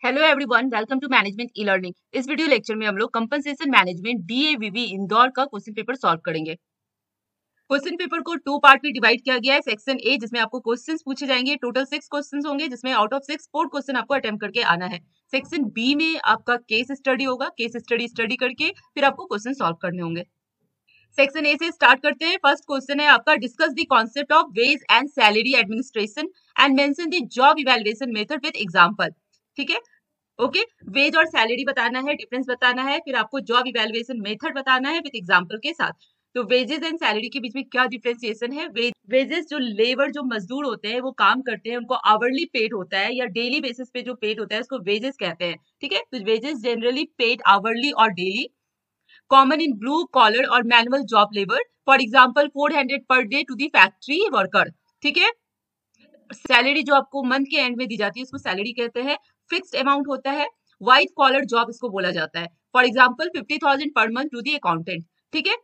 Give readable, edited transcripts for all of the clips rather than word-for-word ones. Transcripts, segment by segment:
Hello everyone, welcome to management e learning. इस video lecture में हम लोग कंपनसेशन मैनेजमेंट डीएवीवी इंदौर का क्वेश्चन पेपर सॉल्व करेंगे। क्वेश्चन पेपर को 2 पार्ट में डिवाइड किया गया है। सेक्शन ए जिसमें आपको क्वेश्चंस पूछे जाएंगे, टोटल 6 क्वेश्चंस होंगे जिसमें आउट ऑफ 6 4 क्वेश्चन आपको अटेम्प्ट करके आना है। सेक्शन बी में आपका केस स्टडी होगा, केस स्टडी करके फिर आपको क्वेश्चन सॉल्व करने होंगे। सेक्शन ए से स्टार्ट करते हैं। फर्स्ट क्वेश्चन है आपका, discuss the concept of ways and salary administration and mention the job evaluation method with example. ठीक है, ओके वेज और सैलरी बताना है, डिफरेंस बताना है, फिर आपको जॉब इवैल्यूएशन मेथड बताना है विद एग्जांपल के साथ। तो वेजेस एंड सैलरी के बीच में क्या डिफरेंशिएशन है? वेजेस जो लेबर जो मजदूर होते हैं वो काम करते हैं, उनको आवरली पेड होता है या डेली बेसिस पे जो पेड होता है उसको वेजेस कहते हैं। ठीक है, तो वेजेस जनरली पेड आवरली और daily, common in blue collar और manual job labour, for example 400 per day to the factory worker. ठीक है, सैलरी जो आपको मंथ के एंड में दी जाती है उसको सैलरी कहते हैं। फिक्स्ड अमाउंट होता है। व्हाइट कॉलर जॉब इसको बोला जाता है, for example 50,000 per month to the accountant. ठीक है,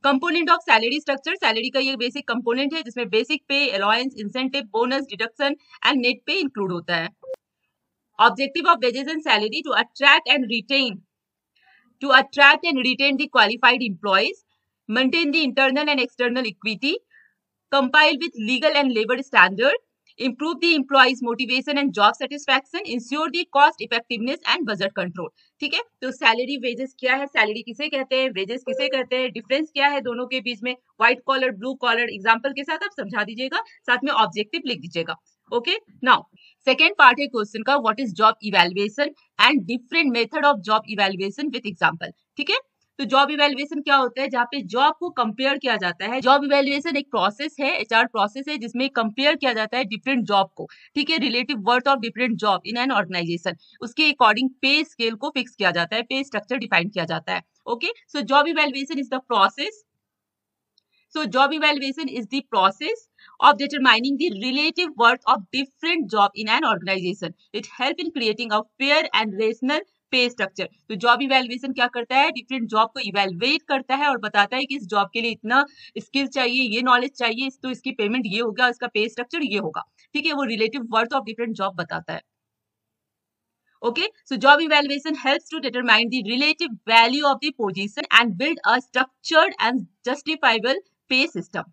component of salary structure, salary का ये बेसिक कंपोनेंट है जिसमें basic pay, allowance, incentive, bonus, deduction and net pay include होता है। Objective of wages and salary to attract and retain the qualified employees, maintain the internal and external equity, compile with legal and labor standard, improve the employees motivation and job satisfaction, ensure the cost effectiveness and budget control। ठीक है, तो salary wages क्या है, salary किसे कहते हैं, wages किसे कहते हैं, डिफरेंस क्या है दोनों के बीच में, white collar blue collar example के साथ आप समझा दीजिएगा, साथ में ऑब्जेक्टिव लिख दीजिएगा। ओके, नाउ सेकेंड पार्ट है क्वेश्चन का, what is job evaluation and different method of job evaluation with example. ठीक है, तो जॉब इवैल्यूएशन क्या होता है, जहाँ पे जॉब को कंपेयर किया जाता है। जॉब इवैल्यूएशन एक प्रोसेस है, एचआर प्रोसेस है जिसमें कंपेयर किया जाता है डिफरेंट जॉब को। ठीक है, relative worth of different job in an organization, उसके अकॉर्डिंग पे स्केल को फिक्स किया जाता है, पे स्ट्रक्चर डिफाइन किया जाता है। Okay, so job evaluation is the process job evaluation is the process of determining the relative worth of different job in an organization. It help in creating a fair and rational पे structure. तो job evaluation क्या करता है, different job को evaluate करता है और बताता है कि इस जॉब के लिए इतना स्किल चाहिए, ये नॉलेज चाहिए, तो इसकी पेमेंट ये होगा, इसका पे स्ट्रक्चर ये होगा। ठीक है, वो relative worth of different job बताता है। Okay, so job evaluation helps to determine the relative value of the position and build a structured and justifiable pay system.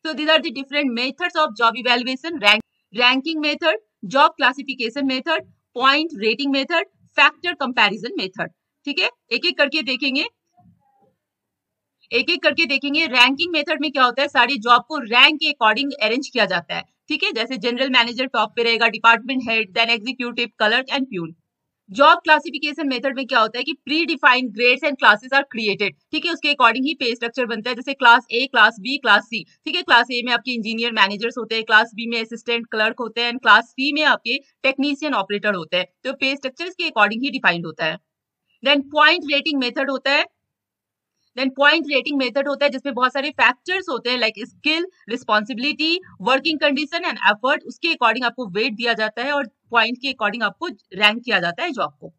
So these are the different methods of job evaluation: ranking method, job classification method, point rating method, factor comparison method. ठीक है, एक एक करके देखेंगे। Ranking method में क्या होता है, सारी जॉब को रैंक के अकॉर्डिंग अरेंज किया जाता है। ठीक है, जैसे जनरल मैनेजर टॉप पे रहेगा, department head, then executive, clerk and peon. Job classification method में क्या होता है कि pre defined grades and classes are created. ठीक है, उसके अकॉर्डिंग ही पे स्ट्रक्चर बनता है, जैसे class A, class B, class C. ठीक है, क्लास ए में आपके इंजीनियर मैनेजर्स होते हैं, क्लास बी में असिस्टेंट क्लर्क होते हैं, क्लास सी में आपके टेक्नीशियन ऑपरेटर होते हैं। तो पे स्ट्रक्चर इसके अकॉर्डिंग ही डिफाइंड होता है। देन पॉइंट रेटिंग मेथड होता है। जिसमें बहुत सारे फैक्टर्स होते हैं like skill, responsibility, working condition and effort, उसके अकॉर्डिंग आपको वेट दिया जाता है और पॉइंट के अकॉर्डिंग आपको रैंक किया जाता है जॉब को।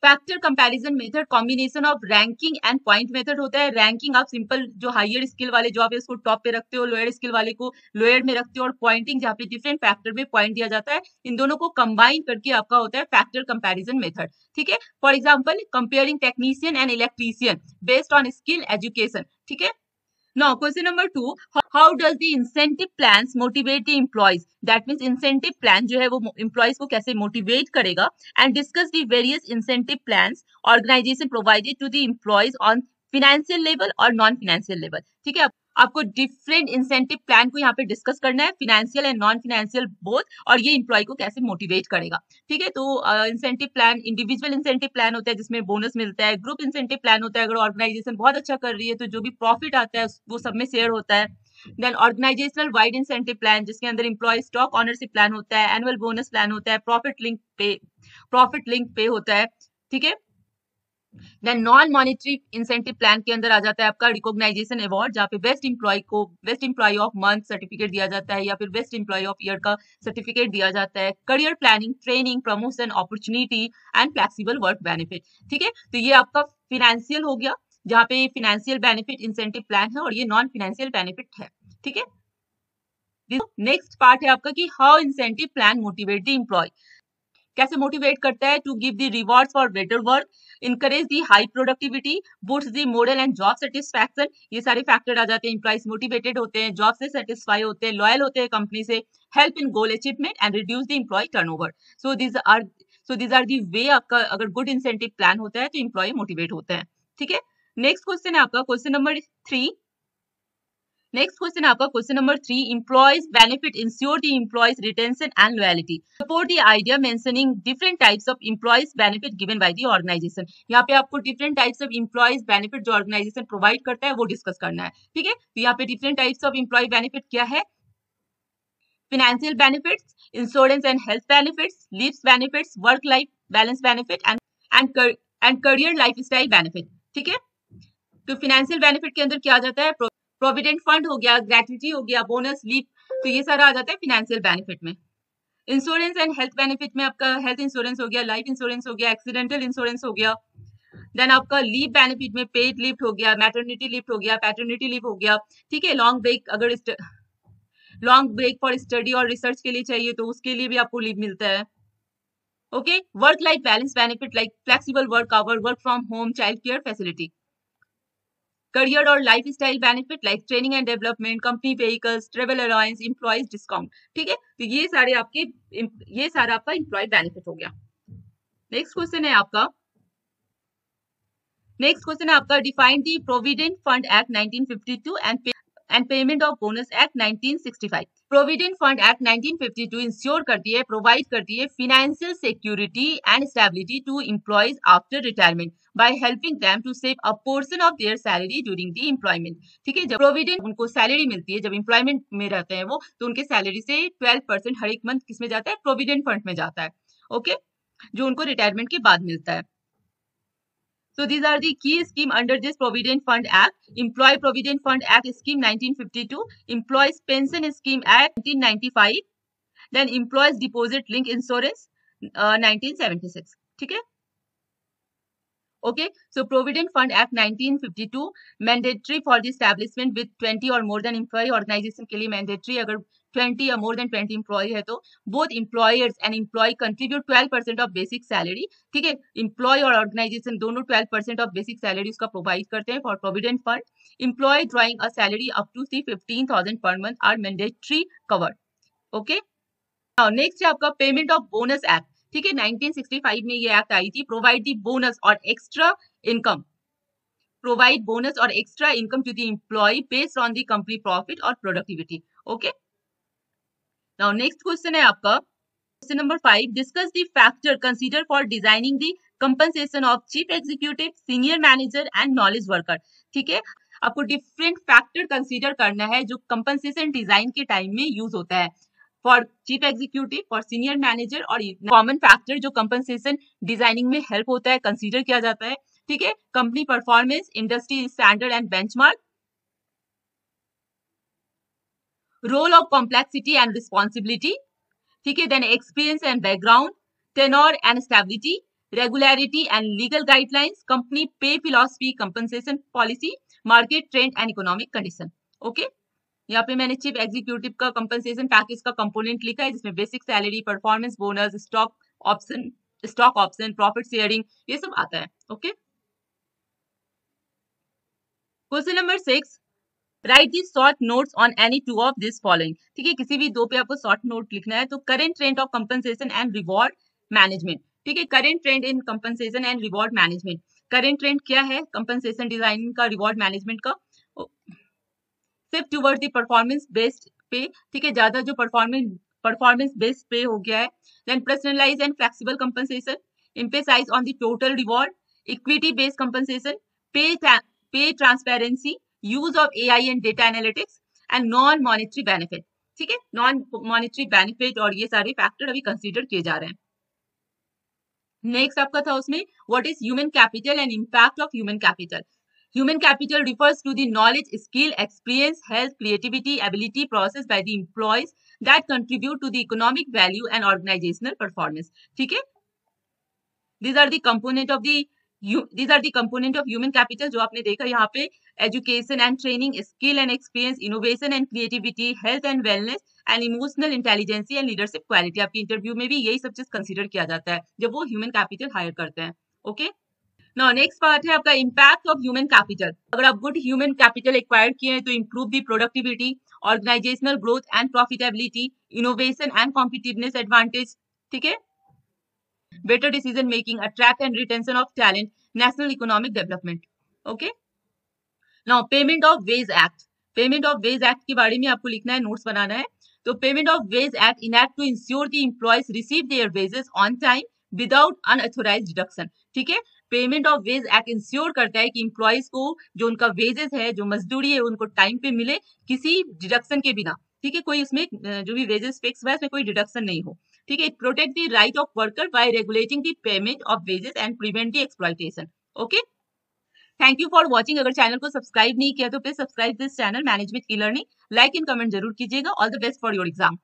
Factor comparison method combination of ranking and point method होता है। रैंकिंग आप सिंपल जो हायर स्किल वाले जॉब है उसको टॉप पे रखते हो, लोअर स्किल वाले को लोअर में रखते हो, और पॉइंटिंग जहाँ पे डिफरेंट फैक्टर में पॉइंट दिया जाता है, इन दोनों को कंबाइन करके आपका होता है फैक्टर कंपैरिजन मेथड। ठीक है, for example comparing technician and electrician based on skill education. ठीक है, now question number 2, how does the incentive plans motivate the employees? That means incentive plan जो है वो employees को कैसे motivate करेगा, and discuss the various incentive plans organization provided to the employees on financial level और non financial level। ठीक है, आपको डिफरेंट इंसेंटिव प्लान को यहाँ पे डिस्कस करना है, financial and non financial both, और ये इंप्लॉय को कैसे मोटिवेट करेगा। ठीक है, तो incentive plan, individual incentive plan होता है जिसमें बोनस मिलता है, ग्रुप इंसेंटिव प्लान होता है अगर ऑर्गेनाइजेशन बहुत अच्छा कर रही है तो जो भी प्रॉफिट आता है वो सब में शेयर होता है। Then organizational wide incentive plan जिसके अंदर इंप्लॉय स्टॉक ऑनरशिप प्लान होता है, एनुअल बोनस प्लान होता है, प्रॉफिट लिंक पे होता है। ठीक है, then non monetary incentive plan के अंदर आ जाता है आपका रिकॉग्नाइजेशन अवार्ड, जहाँ पे best employee of month certificate दिया जाता है या फिर बेस्ट एम्प्लॉय ऑफ ईयर का सर्टिफिकेट दिया जाता है। Career planning, training, promotion, opportunity and flexible work benefit. ठीक है, तो ये आपका फिनेंशियल हो गया, जहाँ पे फिनेंशियल बेनिफिट इंसेंटिव प्लान है, और ये नॉन फिनेंशियल बेनिफिट है। ठीक है, नेक्स्ट पार्ट है आपका कि how incentive plan motivate the employee, कैसे मोटिवेट करता है to give the rewards for better work, encourage the high productivity, boost the morale and job satisfaction. ये सारे फैक्टर आ जाते हैं। एम्प्लॉइज मोटिवेटेड होते हैं, जॉब से सेटिस्फाई होते हैं, लॉयल होते हैं कंपनी से, help in goal achievement and reduce the employ turnover. So these are the way आपका अगर गुड इंसेंटिव प्लान होता है तो एम्प्लॉय मोटिवेट होते हैं। ठीक है, नेक्स्ट क्वेश्चन है आपका क्वेश्चन नंबर 3। Next question आपका question number 3, employees benefit ensure the employees retention and loyalty. Support the idea mentioning different types of employees benefit given by the organization. यहाँ पे आपको different types of employees benefit जो organization provide करता है वो discuss करना है। ठीक है, तो यहाँ पे different types of employee benefit क्या है? Financial benefits, insurance and health benefits, leaves benefits, work life balance benefit and career lifestyle benefit. ठीक है, तो financial benefit के अंदर क्या आ जाता है? प्रोविडेंट फंड हो गया, ग्रेट्युटी हो गया, बोनस, लीव, तो ये सारा आ जाता है फिनेंशियल बेनिफिट में। इंश्योरेंस एंड हेल्थ बेनिफिट में आपका हेल्थ इंश्योरेंस हो गया, लाइफ इंश्योरेंस हो गया, एक्सीडेंटल इंश्योरेंस हो गया। देन आपका लीव बेनिफिट में पेड लीव हो गया, मैटरनिटी लीव हो गया, पैटर्निटी लीव हो गया। ठीक है, लॉन्ग ब्रेक, अगर लॉन्ग ब्रेक फॉर स्टडी और रिसर्च के लिए चाहिए तो उसके लिए भी आपको लीव मिलता है। Okay, work life balance benefit like flexible work hour, work from home, child care facility. Career और life style benefit like training and development, company vehicles, travel allowance, employees discount. ठीक है, तो ये सारा आपका एम्प्लॉय बेनिफिट हो गया। Next question है आपका define the provident fund act 1952 and payment of bonus act 1965। Provident fund act 1952 ensure करती है, प्रोवाइड करती है financial security and stability to employees after retirement by helping them to save a portion of their salary during the employment. ठीक है, जब provident उनको salary मिलती है, जब एम्प्लॉयमेंट में रहते हैं वो, तो उनके सैलरी से 12% हर एक मंथ किस में जाता है? प्रोविडेंट फंड में जाता है। ओके, जो उनको रिटायरमेंट के बाद मिलता है। So these are the key scheme under this Provident Fund Act. Employee Provident Fund Act Scheme 1952, Employees Pension Scheme Act 1995, then Employees Deposit Link Insurance 1976. ठीक है, okay, so Provident Fund Act 1952 mandatory for the establishment with 20 or more than employee organization के लिए mandatory, अगर 20 or more than 20 employee है तो both employers and employee contribute 12% of basic salary। ठीक है, employee और organization दोनों 12% of basic salary उसका provide करते हैं for provident fund। employee drawing a salary up to 15,000 per month are mandatory covered। okay, now next है आपका payment of bonus act। ठीक है, 1965 में ये एक्ट आई थी। प्रोवाइड दी बोनस और एक्स्ट्रा इनकम, प्रोवाइड बोनस और extra income to the employ based on the company profit और productivity. Okay, now next question है आपका question number 5, discuss the factor consider for designing the compensation of chief executive, senior manager and knowledge worker. ठीक है, आपको different factor consider करना है जो compensation design के टाइम में यूज होता है for chief executive, for senior manager, और कॉमन फैक्टर जो कंपनसेशन डिजाइनिंग में हेल्प होता है, कंसीडर किया जाता है। ठीक है, company performance, industry standard and benchmark, role of complexity and responsibility. ठीक है, then experience and background, tenure and stability, regularity and legal guidelines, company pay philosophy, compensation policy, market trend and economic condition. Okay, यहाँ पे मैंने chief executive का compensation package का component लिखा है जिसमें basic salary, performance bonus, stock option, profit sharing, ये सब आता है। Okay, question number 6, right the short notes on any two of this following. ठीक है, किसी भी दो पे आपको शॉर्ट नोट लिखना है। तो current trend of compensation and reward management. ठीक है, current trend in compensation and reward management. Current trend क्या है कंपनसेशन डिजाइनिंग का, रिवॉर्ड मैनेजमेंट का? Shift towards the performance based पे। ठीक है, ज्यादा जो परफॉर्मेंस बेस्ड पे हो गया है। Then personalise and flexible compensation, emphasise on the total reward, equity based compensation, pay transparency, use of AI and data analytics and non monetary benefit. ठीक है, नॉन मॉनेटरी बेनिफिट और ये सारे फैक्टर अभी कंसीडर किए जा रहे हैं। नेक्स्ट आपका था उसमें what is human capital and impact of human capital. Human capital refers to the knowledge, skill, experience, health, creativity, ability processed by the employees that contribute to the economic value and organizational performance. ठीक है, these are the component of human capital जो आपने देखा यहाँ पे, education and training, skill and experience, innovation and creativity, health and wellness and emotional intelligency and leadership quality. आपकी interview में भी यही सब चीज कंसीडर किया जाता है जब वो ह्यूमन कैपिटल हायर करते हैं। ओके, नाउ नेक्स्ट पार्ट है आपका इम्पैक्ट ऑफ ह्यूमन कैपिटल। अगर आप गुड ह्यूमन कैपिटल एक्वायर किए हैं तो improve the productivity, organizational growth and profitability, innovation and competitiveness advantage, ठीक है, better decision making, attract and retention of talent, national economic development. Okay, now payment of wage act. Payment of wage act के बारे में आपको लिखना है, notes बनाना है। तो payment of wage act enact to ensure the employees receive their wages on time without unauthorized deduction, ठीक है। Payment of wage act ensure करता है कि एम्प्लॉयज को जो उनका वेजेस है, जो मजदूरी है, उनको टाइम पे मिले किसी डिडक्शन के बिना, ठीक है। कोई उसमें जो भी वेजेस फिक्स हुआ है उसमें कोई डिडक्शन नहीं हो, ठीक है। It protect the right of worker by regulating the payment of wages and prevent the exploitation. Okay, thank you for watching. अगर चैनल को सब्सक्राइब नहीं किया तो please subscribe this channel management e learning. Like and comment जरूर कीजिएगा। All the best for your exam.